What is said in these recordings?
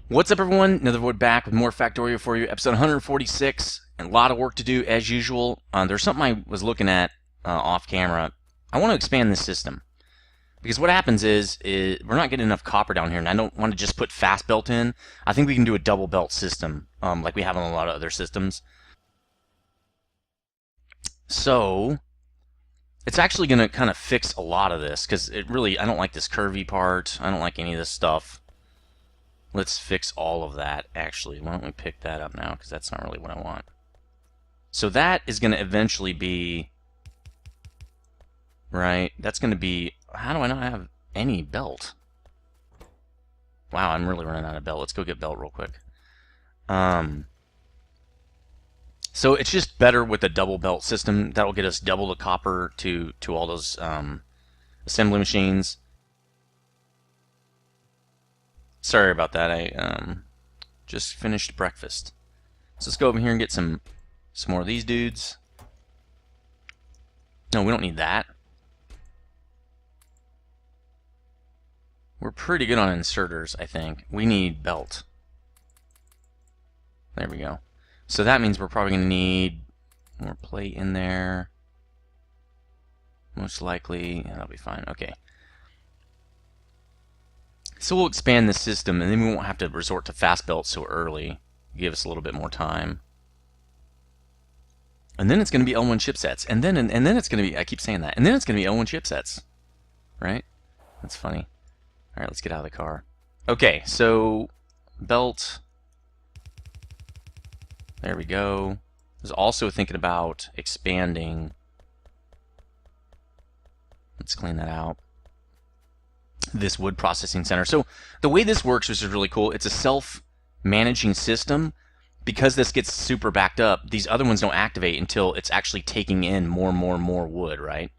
What's up, everyone? Nethervvoid back with more Factorio for you, episode 146, and a lot of work to do as usual. There's something I was looking at off camera. I want to expand this system because what happens is we're not getting enough copper down here, and I don't want to just put fast belt in. I think we can do a double belt system like we have on a lot of other systems. So it's actually going to kind of fix a lot of this because I don't like this curvy part. I don't like any of this stuff. Let's fix all of that, actually. Why don't we pick that up now, because that's not really what I want. So that is going to eventually be, right, that's going to be, how do I not have any belt? Wow, I'm really running out of belt. Let's go get belt real quick. So it's just better with a double belt system. That'll get us double the copper to all those assembly machines. Sorry about that. I just finished breakfast. So let's go over here and get some more of these dudes. No, we don't need that. We're pretty good on inserters, I think. We need belt. There we go. So that means we're probably going to need more plate in there. Most likely. Yeah, that'll be fine. Okay. So we'll expand the system, and then we won't have to resort to fast belt so early. Give us a little bit more time. And then it's going to be L1 chipsets. And then it's going to be, I keep saying that, and then it's going to be L1 chipsets. Right? That's funny. Alright, let's get out of the car. Okay, so belt. There we go. I was also thinking about expanding. Let's clean that out. This wood processing center. So the way this works, which is really cool, it's a self-managing system. Because this gets super backed up, these other ones don't activate until it's actually taking in more wood, right?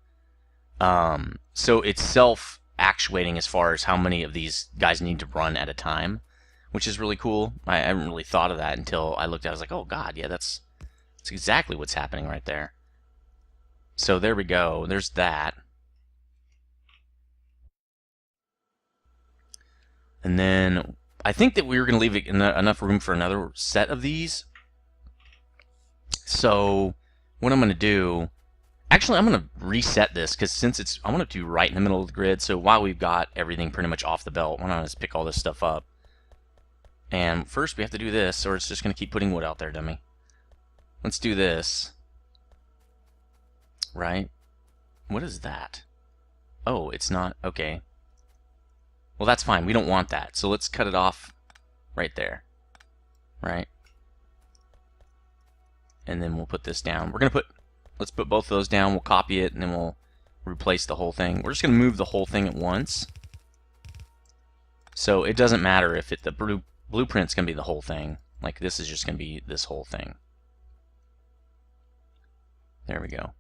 So it's self-actuating as far as how many of these guys need to run at a time, which is really cool. I haven't really thought of that until I looked at it. I was like, oh god, yeah, that's exactly what's happening right there. So there we go. There's that. And then I think that we were going to leave enough room for another set of these. So what I'm going to do, actually I'm going to reset this because since I want to do right in the middle of the grid. So while we've got everything pretty much off the belt, why don't I just pick all this stuff up? And first we have to do this, or it's just going to keep putting wood out there, dummy. Let's do this. Right? What is that? Oh, it's not. Okay. Well, that's fine. We don't want that. So let's cut it off right there. Right? And then we'll put this down. Let's put both of those down. We'll copy it, and then we'll replace the whole thing. We're just going to move the whole thing at once. So it doesn't matter if the blueprint's going to be the whole thing. Like, this is just going to be this whole thing. There we go.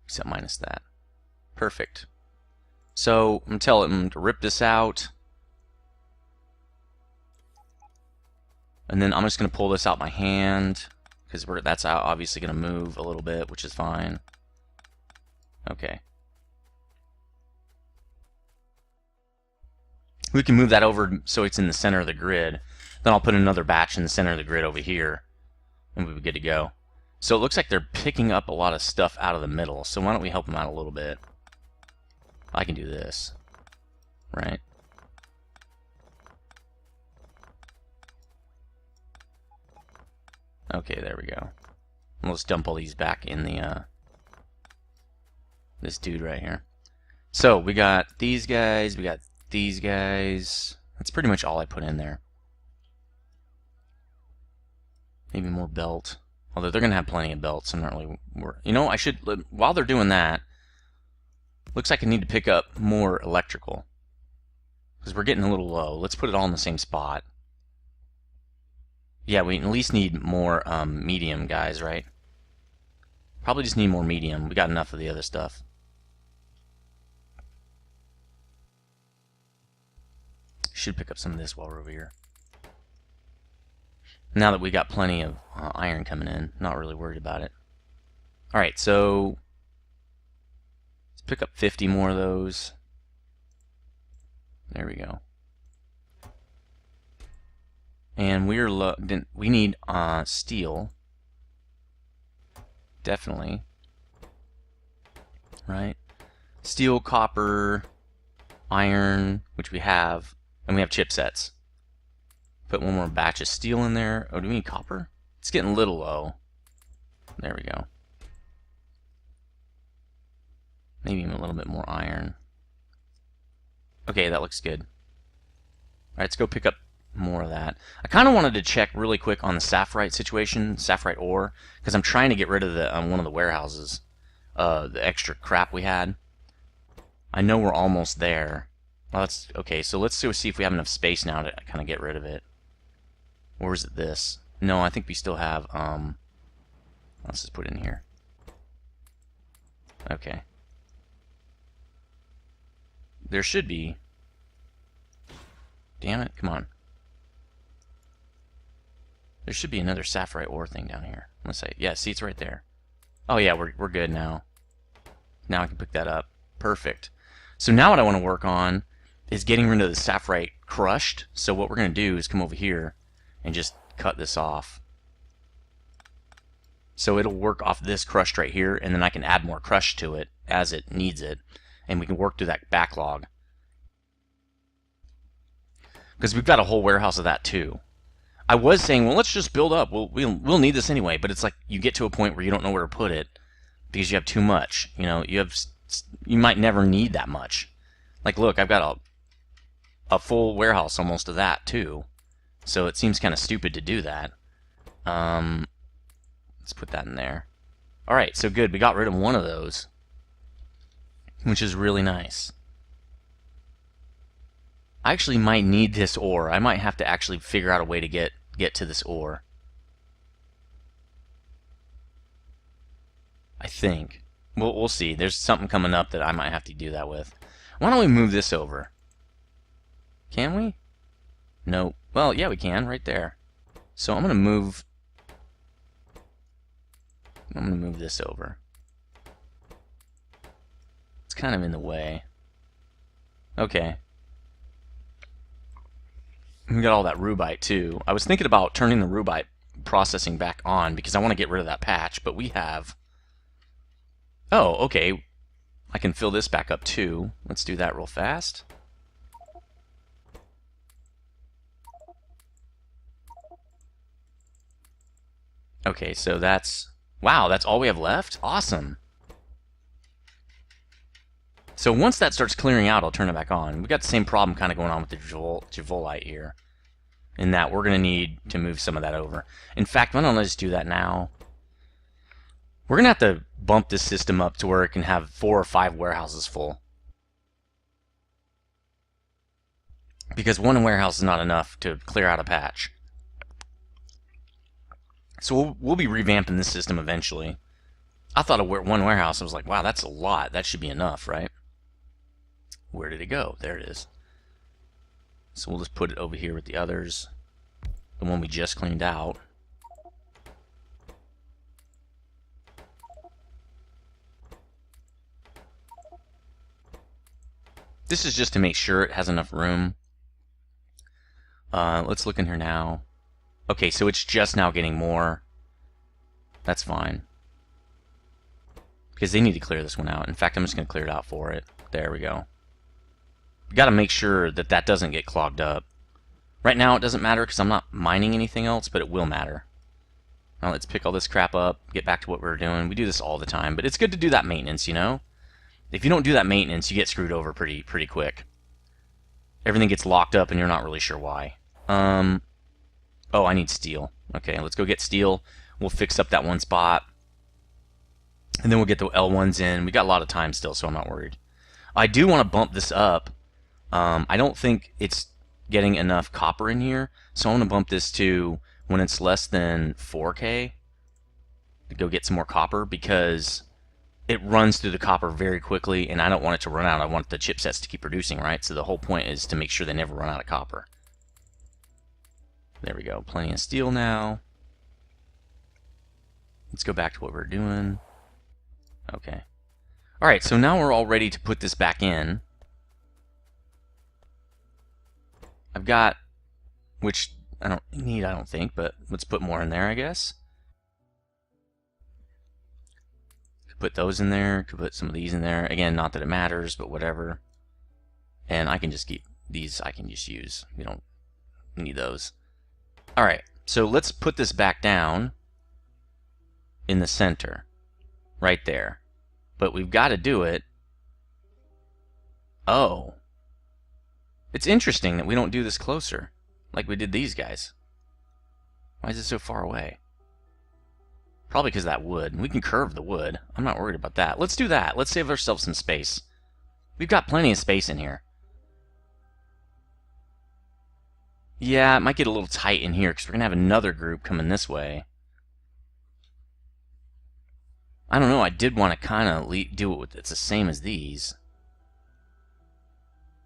Except minus that. Perfect. So I'm going to tell him to rip this out. And then I'm just going to pull this out my hand, because that's obviously going to move a little bit, which is fine. Okay. We can move that over so it's in the center of the grid. Then I'll put another batch in the center of the grid over here, and we'll be good to go. So it looks like they're picking up a lot of stuff out of the middle. So why don't we help them out a little bit? I can do this, right? Okay, there we go. Let's dump all these back in the this dude right here. So we got these guys, we got these guys. That's pretty much all I put in there. Maybe more belt. Although they're gonna have plenty of belts, I'm not really you know, I should, while they're doing that, looks like I need to pick up more electrical, because we're getting a little low. Let's put it all in the same spot. Yeah, we at least need more medium guys, right? Probably just need more medium. We got enough of the other stuff. Should pick up some of this while we're over here. Now that we got plenty of iron coming in, not really worried about it. Alright, so let's pick up 50 more of those. There we go. And we need steel. Definitely. Right? Steel, copper, iron, which we have, and we have chipsets. Put one more batch of steel in there. Oh, do we need copper? It's getting a little low. There we go. Maybe even a little bit more iron. Okay, that looks good. Alright, let's go pick up more of that. I kind of wanted to check really quick on the sapphirite situation, sapphirite ore, because I'm trying to get rid of the one of the warehouses, the extra crap we had. I know we're almost there. Well, that's okay. So let's see if we have enough space now to kind of get rid of it. Or is it this? No, I think we still have. Let's just put it in here. Okay. There should be. Damn it! Come on. There should be another sapphirite ore thing down here. Let's say, yeah. See, it's right there. Oh yeah, we're good now. Now I can pick that up. Perfect. So now what I want to work on is getting rid of the sapphirite crushed. So what we're going to do is come over here and just cut this off. So it'll work off this crushed right here, and then I can add more crush to it as it needs it, and we can work through that backlog. Because we've got a whole warehouse of that too. I was saying, well, let's just build up. We'll need this anyway, but it's like you get to a point where you don't know where to put it because you have too much. You know, you might never need that much. Like, look, I've got a full warehouse almost of that too. So it seems kind of stupid to do that. Let's put that in there. All right, so good. We got rid of one of those, which is really nice. I actually might need this ore. I might have to actually figure out a way to get to this ore. I think. We'll see. There's something coming up that I might have to do that with. Why don't we move this over? Can we? No. Well, yeah, we can, right there. So I'm going to move this over. It's kind of in the way. Okay. We got all that rubite too. I was thinking about turning the rubite processing back on because I want to get rid of that patch, but we have... Oh, okay. I can fill this back up too. Let's do that real fast. Okay, so that's... Wow, that's all we have left? Awesome. So once that starts clearing out, I'll turn it back on. We've got the same problem kind of going on with the Javolite here, in that we're going to need to move some of that over. In fact, why don't I just do that now? We're going to have to bump this system up to where it can have 4 or 5 warehouses full. Because one warehouse is not enough to clear out a patch. So we'll be revamping this system eventually. I thought of one warehouse, I was like, wow, that's a lot. That should be enough, right? Where did it go? There it is. So we'll just put it over here with the others. The one we just cleaned out. This is just to make sure it has enough room. Let's look in here now. Okay, so it's just now getting more. That's fine. Because they need to clear this one out. In fact, I'm just going to clear it out for it. There we go. You got to make sure that that doesn't get clogged up. Right now it doesn't matter because I'm not mining anything else, but it will matter. Now let's pick all this crap up, get back to what we're doing. We do this all the time, but it's good to do that maintenance, you know? If you don't do that maintenance, you get screwed over pretty quick. Everything gets locked up and you're not really sure why. Oh, I need steel. Okay, let's go get steel. We'll fix up that one spot. And then we'll get the L1s in. We got a lot of time still, so I'm not worried. I do want to bump this up. I don't think it's getting enough copper in here, so I want to bump this to when it's less than 4K to go get some more copper, because it runs through the copper very quickly, and I don't want it to run out. I want the chipsets to keep producing, right? So the whole point is to make sure they never run out of copper. There we go. Plenty of steel now. Let's go back to what we're doing. Okay. Alright, so now we're all ready to put this back in. I've got, which need, I don't think, but let's put more in there, I guess. Could put those in there, could put some of these in there. Again, not that it matters, but whatever. And I can just keep these, I can just use. We don't need those. Alright, so let's put this back down in the center. Right there. But we've got to do it. Oh. It's interesting that we don't do this closer, like we did these guys. Why is it so far away? Probably because of that wood. We can curve the wood. I'm not worried about that. Let's do that. Let's save ourselves some space. We've got plenty of space in here. Yeah, it might get a little tight in here because we're going to have another group coming this way. I don't know. I did want to kind of do it with it's the same as these.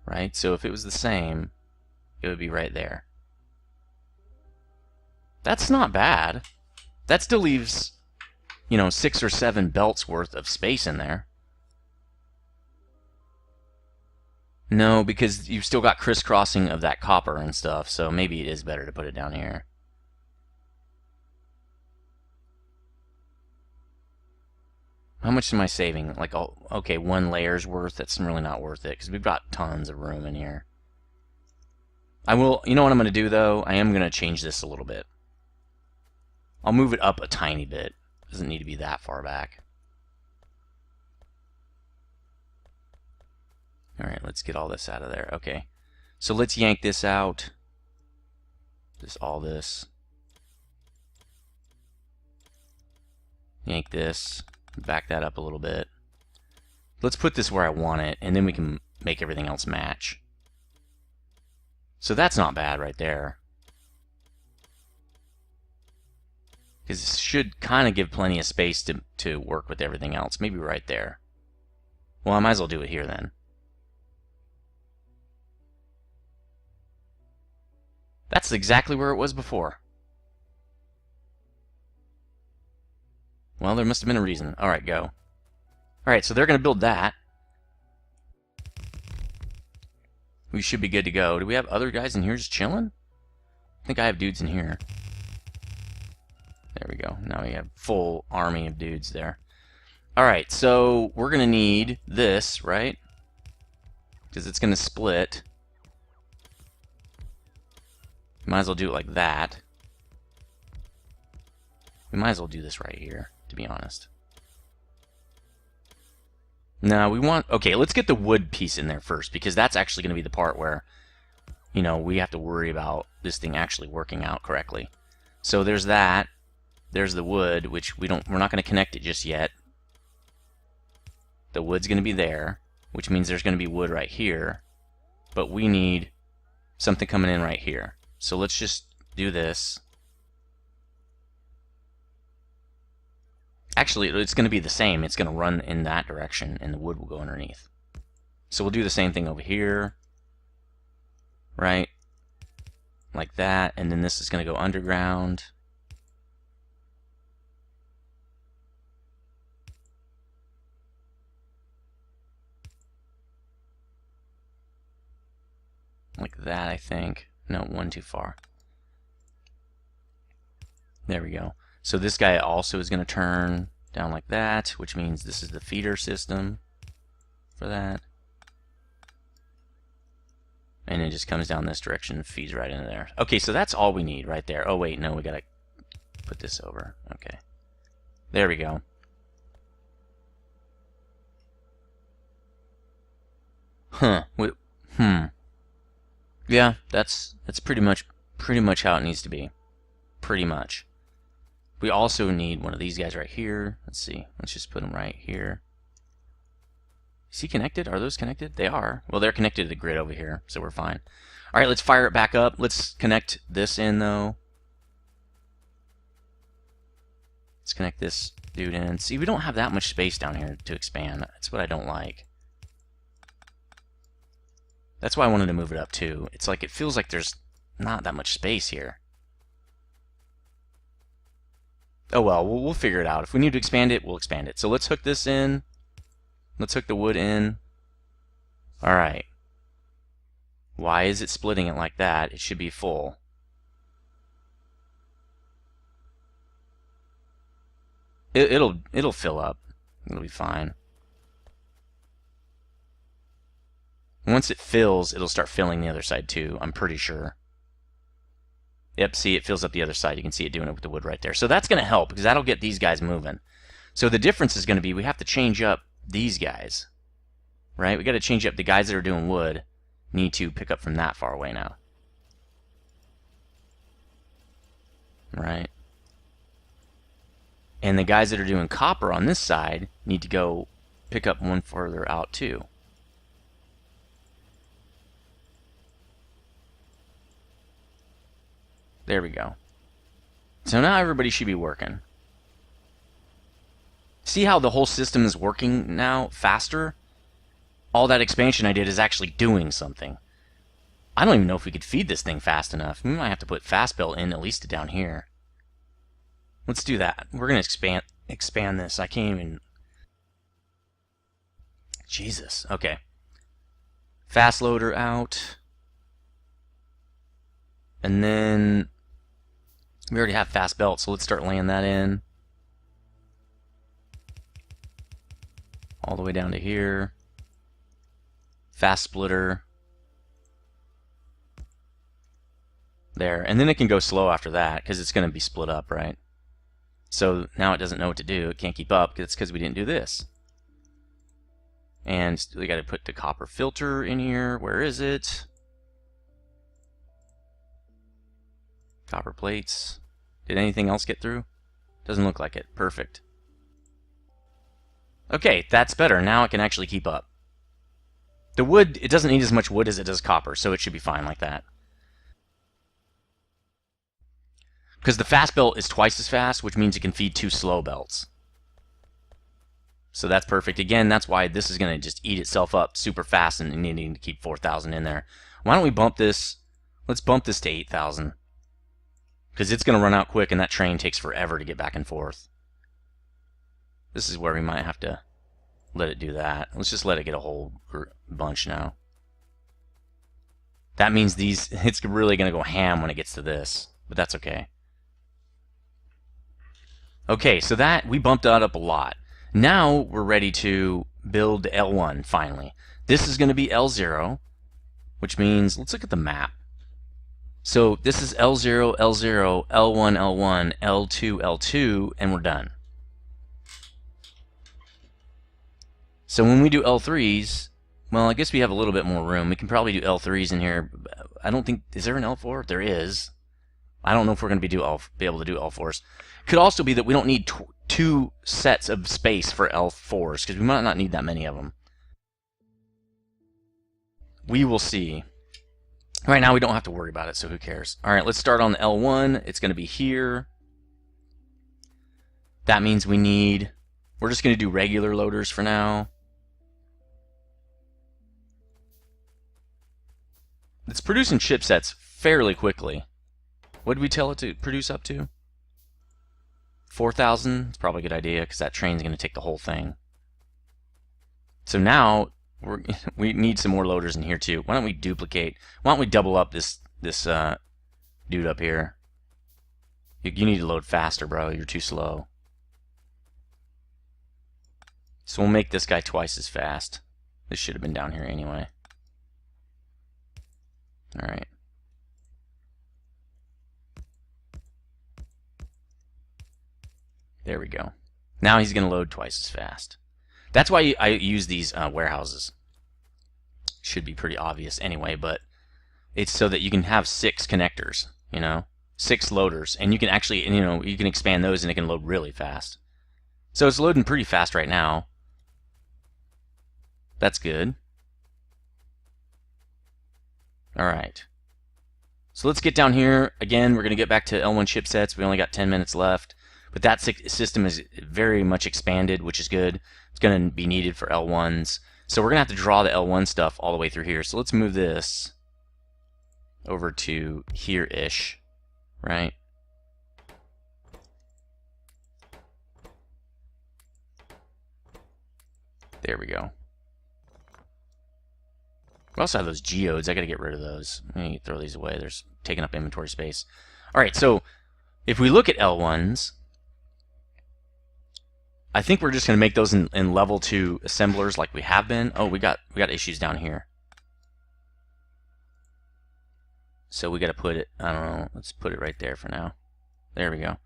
Right? So if it was the same, it would be right there. That's not bad. That still leaves, you know, 6 or 7 belts worth of space in there. No, because you've still got crisscrossing of that copper and stuff, so maybe it is better to put it down here. How much am I saving? Like, okay, 1 layer's worth. That's really not worth it because we've got tons of room in here. I will, you know what I'm going to do though? I am going to change this a little bit. I'll move it up a tiny bit. It doesn't need to be that far back. Alright, let's get all this out of there. Okay. So let's yank this out. Just all this. Yank this. Back that up a little bit. Let's put this where I want it, and then we can make everything else match. So that's not bad right there. Because this should kind of give plenty of space to work with everything else. Maybe right there. Well, I might as well do it here then. That's exactly where it was before. Well, there must have been a reason. Alright, go. Alright, so they're going to build that. We should be good to go. Do we have other guys in here just chilling? I think I have dudes in here. There we go. Now we have full army of dudes there. Alright, so we're going to need this, right? Because it's going to split. Might as well do it like that. We might as well do this right here, to be honest. No, we want... Okay, let's get the wood piece in there first, because that's actually going to be the part where, you know, we have to worry about this thing actually working out correctly. So there's that. There's the wood, which we're not going to connect it just yet. The wood's going to be there, which means there's going to be wood right here. But we need something coming in right here. So let's just do this. Actually, it's going to be the same. It's going to run in that direction, and the wood will go underneath. So we'll do the same thing over here. Right? Like that. And then this is going to go underground. Like that, I think. No, one too far. There we go. So this guy also is going to turn down like that, which means this is the feeder system for that. And it just comes down this direction and feeds right into there. Okay, so that's all we need right there. Oh, wait, no, we got to put this over. Okay. There we go. Huh. Yeah, that's pretty much how it needs to be. Pretty much. We also need one of these guys right here. Let's see. Let's just put them right here. Is he connected? Are those connected? They are. Well, they're connected to the grid over here, so we're fine. All right, let's fire it back up. Let's connect this in, though. Let's connect this dude in. See, we don't have that much space down here to expand. That's what I don't like. That's why I wanted to move it up, too. It's like, it feels like there's not that much space here. Oh well, we'll figure it out. If we need to expand it, we'll expand it. So let's hook this in. Let's hook the wood in. Alright. Why is it splitting it like that? It should be full. It'll fill up. It'll be fine. Once it fills, it'll start filling the other side too, I'm pretty sure. Yep, see, it fills up the other side. You can see it doing it with the wood right there. So that's going to help, because that'll get these guys moving. So the difference is going to be we have to change up these guys, right? We got to change up the guys that are doing wood. Need to pick up from that far away now. Right? And the guys that are doing copper on this side need to go pick up one further out too. There we go. So now everybody should be working. See how the whole system is working now faster? All that expansion I did is actually doing something. I don't even know if we could feed this thing fast enough. We might have to put fast belt in at least down here. Let's do that. We're going to expand this. I can't even... Jesus. Okay. Fast loader out. And then... we already have fast belt, so let's start laying that in. All the way down to here. Fast splitter. There. And then it can go slow after that, because it's going to be split up, right? So now it doesn't know what to do. It can't keep up. It's because we didn't do this. And we got to put the copper filter in here. Where is it? Copper plates. Did anything else get through? Doesn't look like it. Perfect. Okay, that's better. Now it can actually keep up. The wood, it doesn't need as much wood as it does copper, so it should be fine like that. Because the fast belt is twice as fast, which means it can feed 2 slow belts. So that's perfect. Again, that's why this is going to just eat itself up super fast and needing to keep 4,000 in there. Why don't we bump this? Let's bump this to 8,000. Because it's going to run out quick, and that train takes forever to get back and forth. This is where we might have to let it do that. Let's just let it get a whole bunch now. That means it's really going to go ham when it gets to this, but that's okay. Okay, so that we bumped that up a lot. Now we're ready to build L1 finally. This is going to be L0, which means, let's look at the map. So this is L0, L0, L1, L1, L2, L2, and we're done. So when we do L3s, well, I guess we have a little bit more room. We can probably do L3s in here. I don't think, is there an L4? There is. I don't know if we're going to be able to do L4s. Could also be that we don't need 2 sets of space for L4s, because we might not need that many of them. We will see. Right now we don't have to worry about it, so who cares? Alright, let's start on the L1. It's going to be here. That means we're just going to do regular loaders for now. It's producing chipsets fairly quickly. What did we tell it to produce up to? 4,000? It's probably a good idea, because that train's going to take the whole thing. So now we need some more loaders in here too. Why don't we duplicate? Why don't we double up this dude up here? You need to load faster, bro. You're too slow. So we'll make this guy twice as fast. This should have been down here anyway. Alright. There we go. Now he's going to load twice as fast. That's why I use these warehouses. Should be pretty obvious anyway, but it's so that you can have 6 connectors, 6 loaders, and you can actually, you can expand those and it can load really fast. So it's loading pretty fast right now. That's good. Alright. So let's get down here. Again, we're going to get back to L1 chipsets. We only got 10 minutes left. But that system is very much expanded, which is good. It's going to be needed for L1s. So we're going to have to draw the L1 stuff all the way through here. So let's move this over to here-ish, right? There we go. We also have those geodes. I got to get rid of those. I need to throw these away. They're taking up inventory space. All right, so if we look at L1s, I think we're just going to make those in level 2 assemblers like we have been. Oh, we got issues down here. So we got to put it, I don't know, let's put it right there for now. There we go.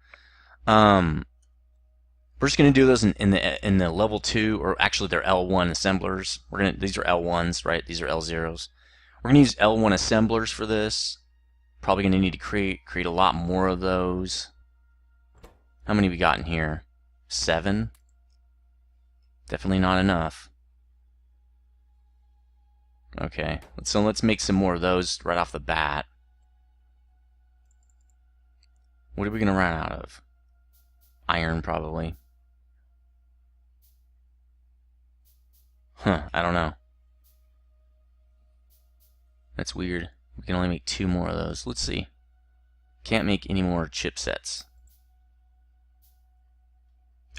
We're just going to do those in the level 2, or actually they're L1 assemblers. These are L1s, right? These are L0s. We're going to use L1 assemblers for this. Probably going to need to create a lot more of those. How many we got in here? 7. Definitely not enough. Okay, so let's make some more of those right off the bat. What are we going to run out of? Iron, probably. Huh, I don't know. That's weird. We can only make 2 more of those. Let's see. Can't make any more chipsets.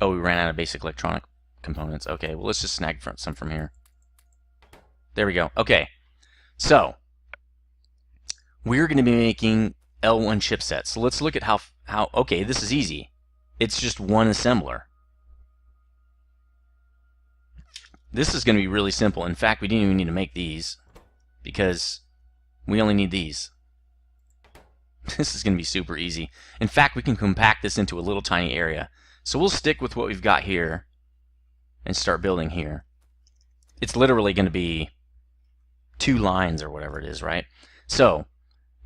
Oh, we ran out of basic electronic components. Okay, well, let's just snag some from here. There we go. Okay, so we're going to be making L1 chipsets. So let's look at how. Okay, this is easy. It's just one assembler. This is going to be really simple. In fact, we didn't even need to make these because we only need these. This is going to be super easy. In fact, we can compact this into a little tiny area. So we'll stick with what we've got here and start building here. It's literally going to be 2 lines or whatever it is, right? So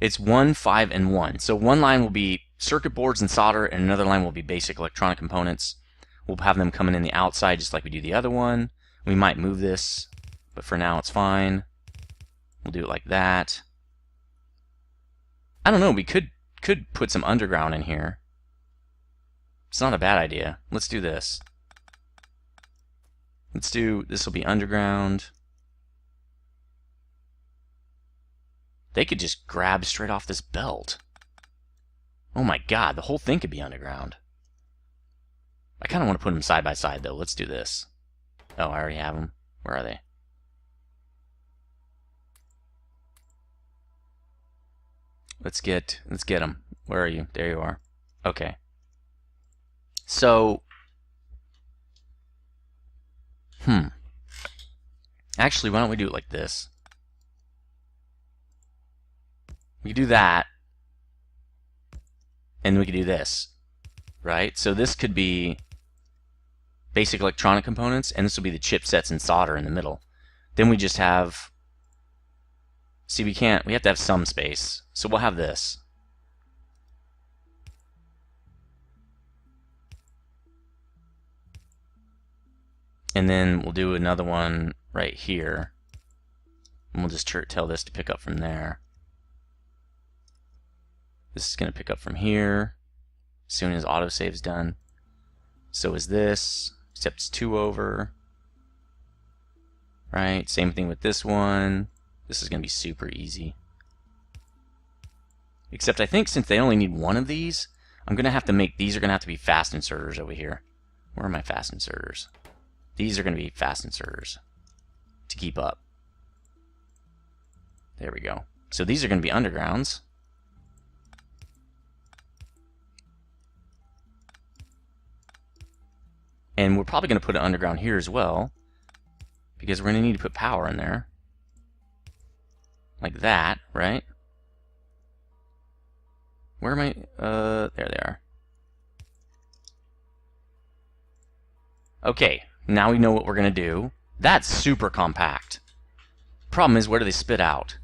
it's 1, 5, and 1. So one line will be circuit boards and solder, and another line will be basic electronic components. We'll have them coming in the outside just like we do the other one. We might move this, but for now it's fine. We'll do it like that. I don't know, we could put some underground in here. It's not a bad idea. Let's do this. This will be underground. They could just grab straight off this belt. Oh my god, the whole thing could be underground. I kind of want to put them side by side though. Let's do this. Oh, I already have them. Where are they? Let's get them. Where are you? There you are. Okay. So, actually, why don't we do it like this? We could do that, and we could do this, right? So this could be basic electronic components, and this will be the chipsets and solder in the middle. Then we just have, see, we have to have some space, so we'll have this. And then we'll do another one right here, and we'll just tell this to pick up from there. This is going to pick up from here as soon as autosave's done. So is this, except it's 2 over. Right, same thing with this one. This is going to be super easy. Except I think since they only need 1 of these, I'm going to have to make, these are going to have to be fast inserters over here. Where are my fast inserters? These are going to be fast inserters to keep up. There we go. So these are going to be undergrounds. And we're probably going to put it underground here as well, because we're going to need to put power in there. Like that, right? Where am I? There they are. Okay, now we know what we're going to do. That's super compact. Problem is, where do they spit out?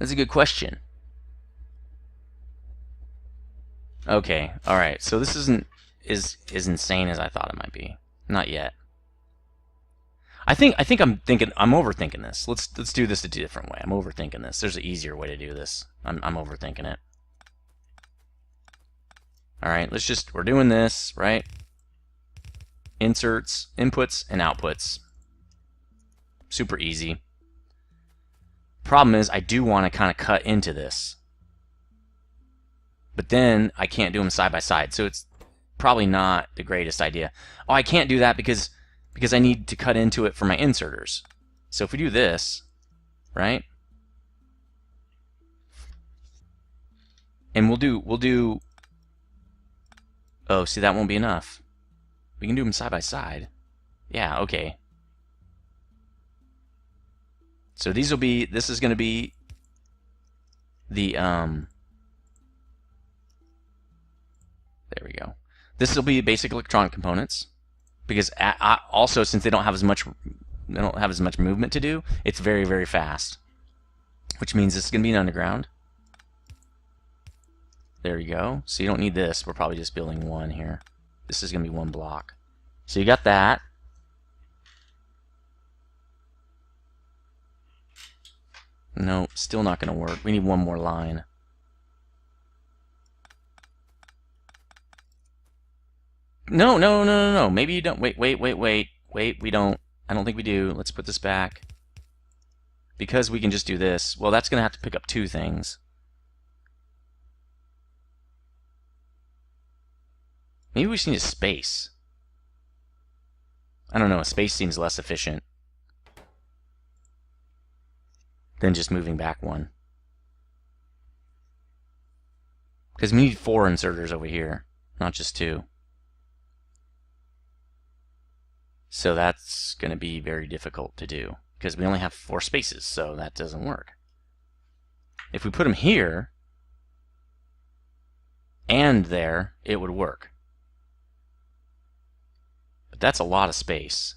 That's a good question. Okay, alright, so this isn't as insane as I thought it might be. Not yet. I'm overthinking this. Let's do this a different way. I'm overthinking this. There's an easier way to do this. I'm overthinking it. Alright, we're doing this, right? Inserts, inputs, and outputs. Super easy. Problem is, I do want to kind of cut into this. But then I can't do them side by side, so it's probably not the greatest idea. Oh, I can't do that because I need to cut into it for my inserters. So if we do this, right? And we'll do Oh, see, that won't be enough. We can do them side by side. Yeah, okay. So these will be, this is going to be the, there we go. This will be basic electronic components, because also since they don't have as much movement to do, it's very, very fast. Which means this is going to be an underground. There you go. So you don't need this. We're probably just building one here. This is going to be one block. So you got that. Nope, still not going to work. We need one more line. No, no, no, no, no. Maybe you don't. Wait, we don't. I don't think we do. Let's put this back. Because we can just do this. Well, that's going to have to pick up two things. Maybe we just need a space. I don't know. A space seems less efficient than just moving back one. Because we need 4 inserters over here, not just 2. So that's going to be very difficult to do, because we only have 4 spaces, so that doesn't work. If we put them here and there, it would work. But that's a lot of space.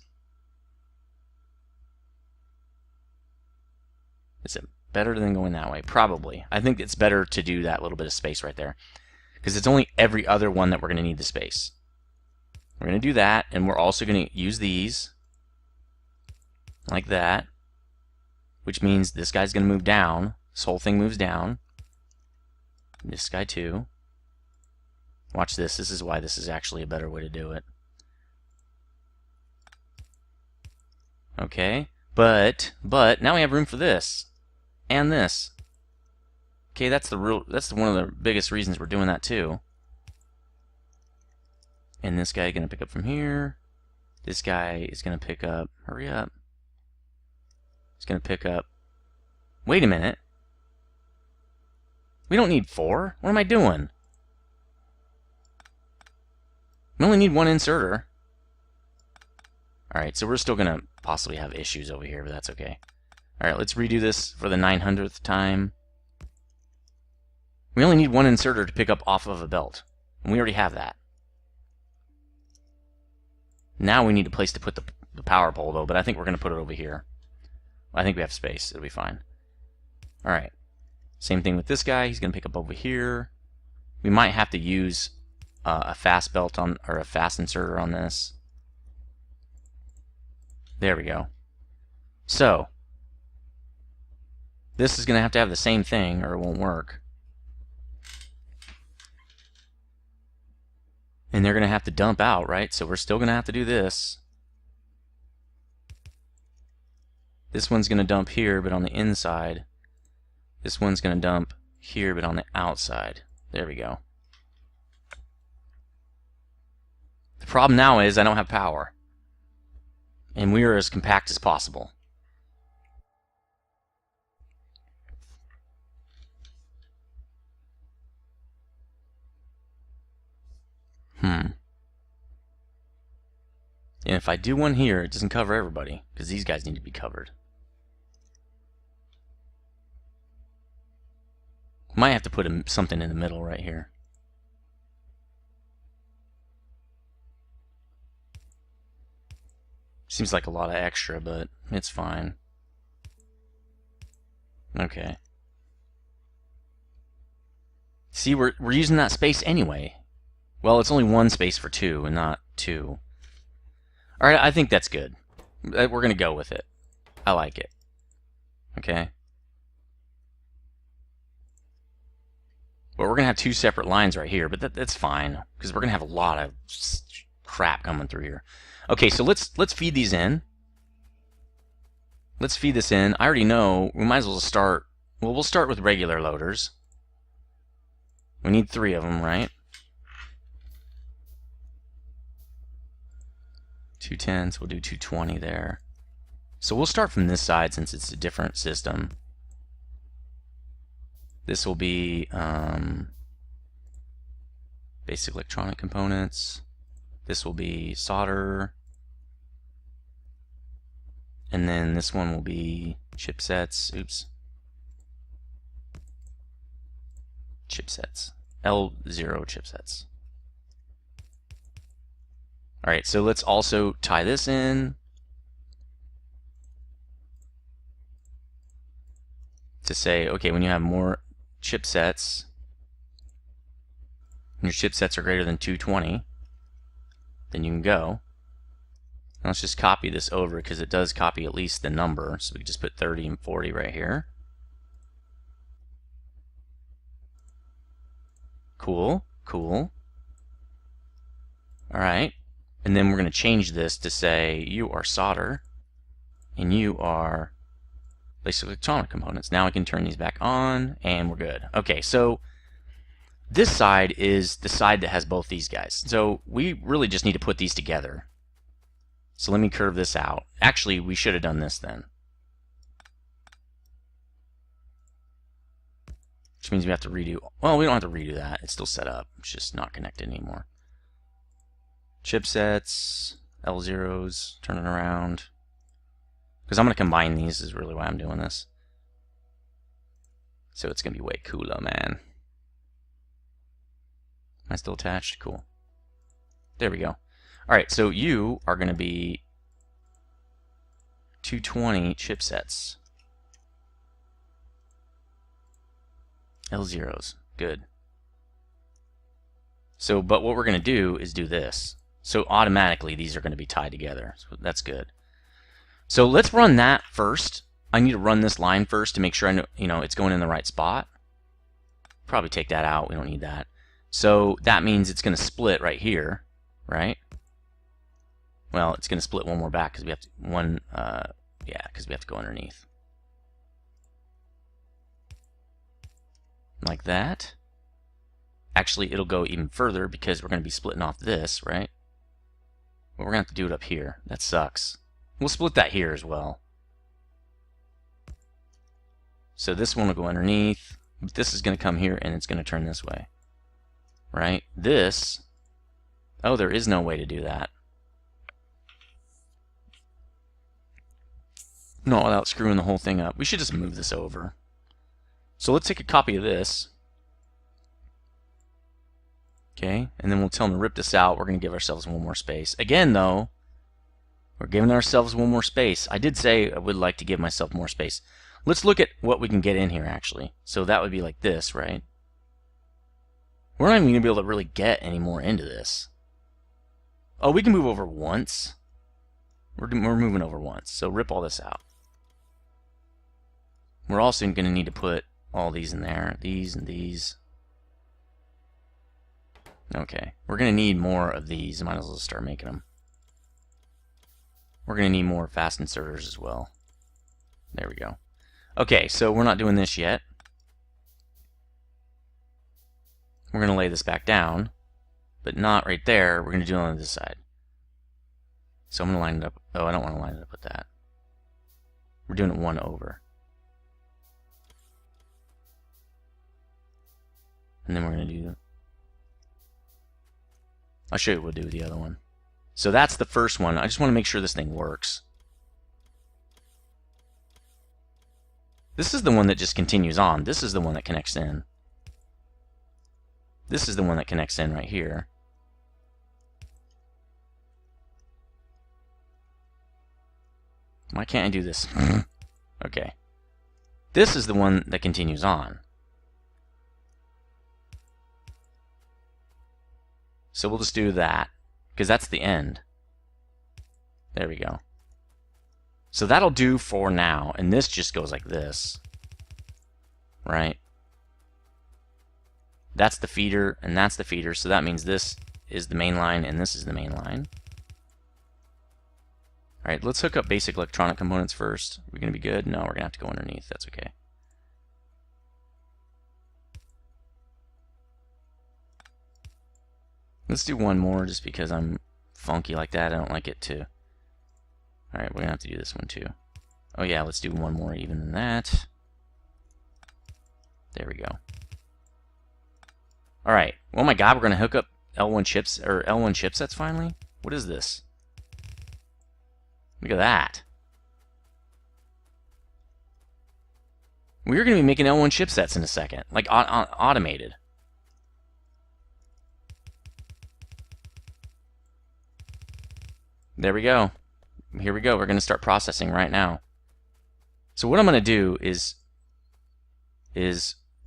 Is it better than going that way? Probably. I think it's better to do that little bit of space right there, because it's only every other one that we're going to need the space. We're going to do that, and we're also going to use these like that, which means this guy's going to move down. This whole thing moves down. This guy too. Watch this. This is why this is actually a better way to do it. Okay, but now we have room for this and this. Okay, that's one of the biggest reasons we're doing that too. And this guy is going to pick up from here. This guy is going to pick up. Hurry up. He's going to pick up. Wait a minute. We don't need 4. What am I doing? We only need 1 inserter. Alright, so we're still going to possibly have issues over here, but that's okay. Alright, let's redo this for the 900th time. We only need 1 inserter to pick up off of a belt. And we already have that. Now we need a place to put the power pole, though, but I think we're going to put it over here. I think we have space. It'll be fine. Alright. Same thing with this guy. He's going to pick up over here. We might have to use a fast belt on, or a fast inserter on this. There we go. So, this is going to have the same thing, or it won't work. And they're going to have to dump out, right? So we're still going to have to do this. This one's going to dump here, but on the inside. This one's going to dump here, but on the outside. There we go. The problem now is I don't have power. And we are as compact as possible. And if I do one here, it doesn't cover everybody, because these guys need to be covered. Might have to put something in the middle right here. Seems like a lot of extra, but it's fine. Okay. See, we're using that space anyway. Well, it's only 1 space for 2 and not 2. Alright, I think that's good. We're going to go with it. I like it. Okay. But we're going to have 2 separate lines right here, but that's fine, because we're going to have a lot of crap coming through here. Okay, so let's feed these in. Let's feed this in. I already know we might as well start. Well, we'll start with regular loaders. We need 3 of them, right? 210s, we'll do 220 there. So we'll start from this side since it's a different system. This will be Basic electronic components. This will be solder. And then this one will be chipsets. Oops. Chipsets. L0 chipsets. Alright, so let's also tie this in to say, okay, when you have more chipsets, and your chipsets are greater than 220, then you can go. Now let's just copy this over because it does copy at least the number. So we can just put 30 and 40 right here. Cool, cool. Alright, and then we're going to change this to say you are solder and you are basic electronic components. Now I can turn these back on and we're good. Okay, so this side is the side that has both these guys. So we really just need to put these together. So let me curve this out. Actually, we should have done this then. Which means we have to redo. Well, we don't have to redo that. It's still set up. It's just not connected anymore. Chipsets, L0s, turn it around. Because I'm going to combine these is really why I'm doing this. So it's going to be way cooler, man. Am I still attached? Cool. There we go. Alright, so you are going to be 220 chipsets. L0s. Good. So, but what we're going to do is do this. So automatically these are going to be tied together. So that's good. So let's run that first. I need to run this line first to make sure I know, it's going in the right spot. Probably take that out. We don't need that. So that means it's going to split right here, right? Well, it's going to split one more back because we have to because we have to go underneath. Like that. Actually, it'll go even further because we're going to be splitting off this, right? But we're going to have to do it up here. That sucks. We'll split that here as well. So this one will go underneath. But this is going to come here and it's going to turn this way. Right? This. Oh, there is no way to do that. Not without screwing the whole thing up. We should just move this over. So let's take a copy of this. Okay, and then we'll tell them to rip this out. We're going to give ourselves one more space. Again, though, we're giving ourselves one more space. I did say I would like to give myself more space. Let's look at what we can get in here, actually. So that would be like this, right? We're not even going to be able to really get any more into this. Oh, we can move over once. We're moving over once. So rip all this out. We're also going to need to put all these in there. These and these. Okay. We're going to need more of these. Might as well start making them. We're going to need more fast inserters as well. There we go. Okay, so we're not doing this yet. We're going to lay this back down, but not right there. We're going to do it on this side. So I'm going to line it up. Oh, I don't want to line it up with that. We're doing it one over. And then we're going to do... I'll show you what we'll do with the other one. So that's the first one. I just want to make sure this thing works. This is the one that just continues on. This is the one that connects in. This is the one that connects in right here. Why can't I do this? Okay. This is the one that continues on. So we'll just do that, because that's the end. There we go. So that'll do for now, and this just goes like this. Right? That's the feeder, and that's the feeder, so that means this is the main line, and this is the main line. Alright, let's hook up basic electronic components first. We're going to be good? No, we're going to have to go underneath. That's okay. Let's do one more just because I'm funky like that. I don't like it to... Alright, we're going to have to do this one too. Oh yeah, let's do one more even than that. There we go. Alright, oh my god, we're going to hook up L1 chips or L1 chipsets finally? What is this? Look at that. We're going to be making L1 chipsets in a second, like automated. There we go. Here we go. We're going to start processing right now. So what I'm going to do is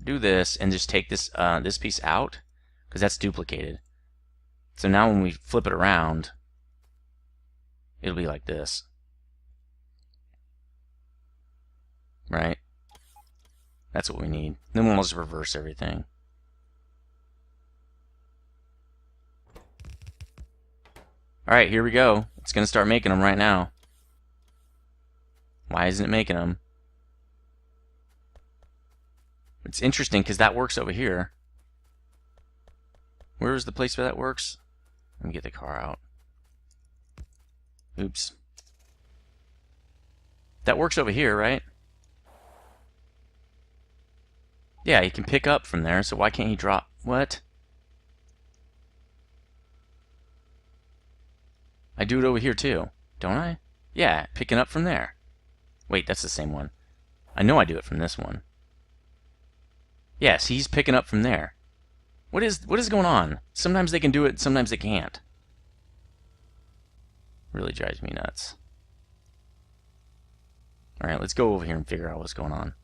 do this and just take this this piece out because that's duplicated. So now when we flip it around, it'll be like this. Right? That's what we need. Then we'll just reverse everything. Alright, here we go. It's going to start making them right now. Why isn't it making them? It's interesting because that works over here. Where is the place where that works? Let me get the car out. Oops. That works over here, right? Yeah, he can pick up from there, so why can't he drop? What? I do it over here too, don't I? Yeah, picking up from there. Wait, that's the same one. I know I do it from this one. Yes, he's picking up from there. What is going on? Sometimes they can do it, sometimes they can't. Really drives me nuts. Alright, let's go over here and figure out what's going on.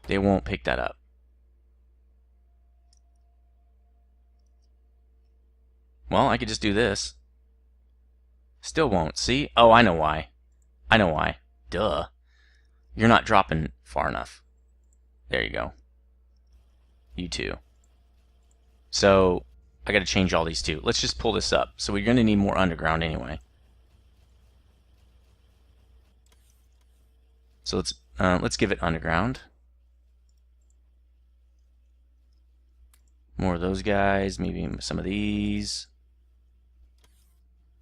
They won't pick that up. Well, I could just do this. Still won't. See? Oh, I know why. I know why. Duh. You're not dropping far enough. There you go. You too. So, I got to change all these too. Let's just pull this up. So we're going to need more underground anyway. So let's give it underground. More of those guys. Maybe some of these.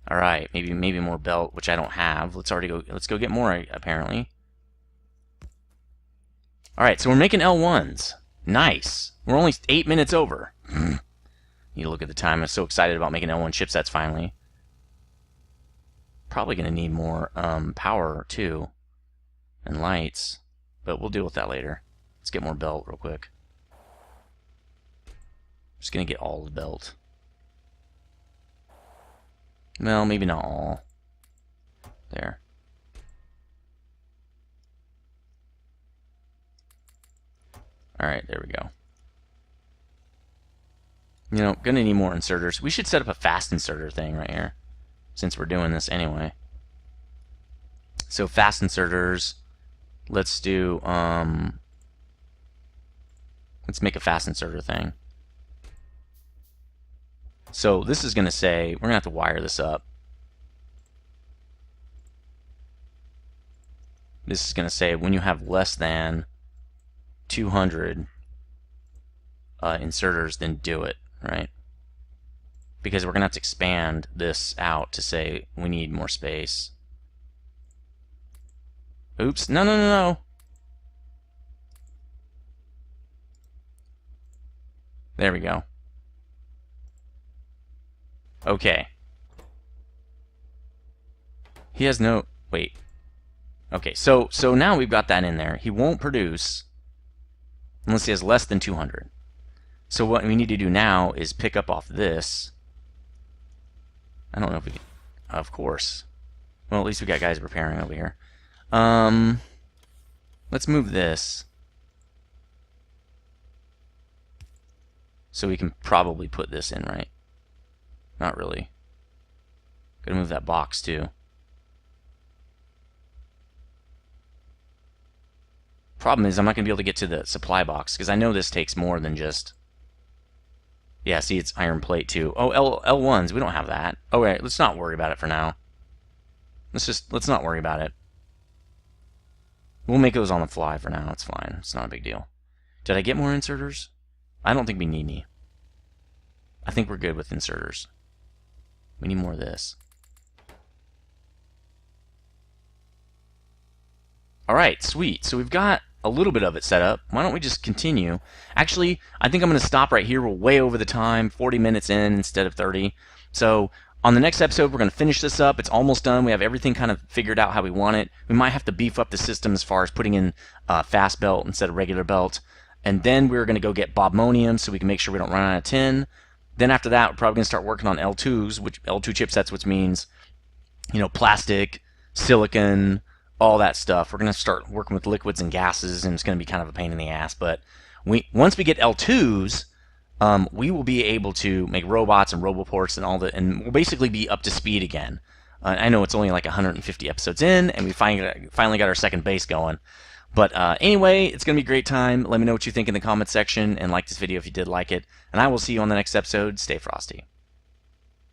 All right. Maybe more belt, which I don't have. Let's go get more apparently. All right. So we're making L1s. Nice. We're only 8 minutes over. You look at the time. I'm so excited about making L1 chipsets finally. Probably going to need more power too, and lights, but we'll deal with that later. Let's get more belt real quick. Just going to get all the belt. Well, maybe not all. There. Alright, there we go. You know, gonna need more inserters. We should set up a fast inserter thing right here, since we're doing this anyway. So fast inserters, let's do, let's make a fast inserter thing. So this is gonna say, we're gonna have to wire this up. This is gonna say when you have less than 200 inserters, then do it, right? Because we're going to have to expand this out to say we need more space. Oops, no, no, no, no. There we go. Okay. He has no, wait. Okay, so now we've got that in there. He won't produce unless he has less than 200. So what we need to do now is pick up off this. I don't know if we can, of course. Well, at least we got guys repairing over here. Let's move this. So we can probably put this in, right? Not really. Gotta move that box too. Problem is I'm not going to be able to get to the supply box because I know this takes more than just... Yeah, see, it's iron plate too. Oh, L1s, we don't have that. Oh, wait, let's not worry about it for now. Let's not worry about it. We'll make those on the fly for now. It's fine. It's not a big deal. Did I get more inserters? I don't think we need any. I think we're good with inserters. We need more of this. Alright, sweet. So we've got a little bit of it set up. Why don't we just continue? Actually, I think I'm going to stop right here. We're way over the time, 40 minutes in instead of 30. So on the next episode, we're going to finish this up. It's almost done. We have everything kind of figured out how we want it. We might have to beef up the system as far as putting in fast belt instead of regular belt. And then we're going to go get bobmonium so we can make sure we don't run out of tin. Then after that, we're probably going to start working on L2s, which L2 chipsets, which means, plastic, silicon, all that stuff. We're going to start working with liquids and gases, and it's going to be kind of a pain in the ass. But once we get L2s, we will be able to make robots and roboports and all that, and we'll basically be up to speed again. I know it's only like 150 episodes in, and we finally got our second base going. But anyway, it's going to be a great time. Let me know what you think in the comment section, and like this video if you did like it. And I will see you on the next episode. Stay frosty.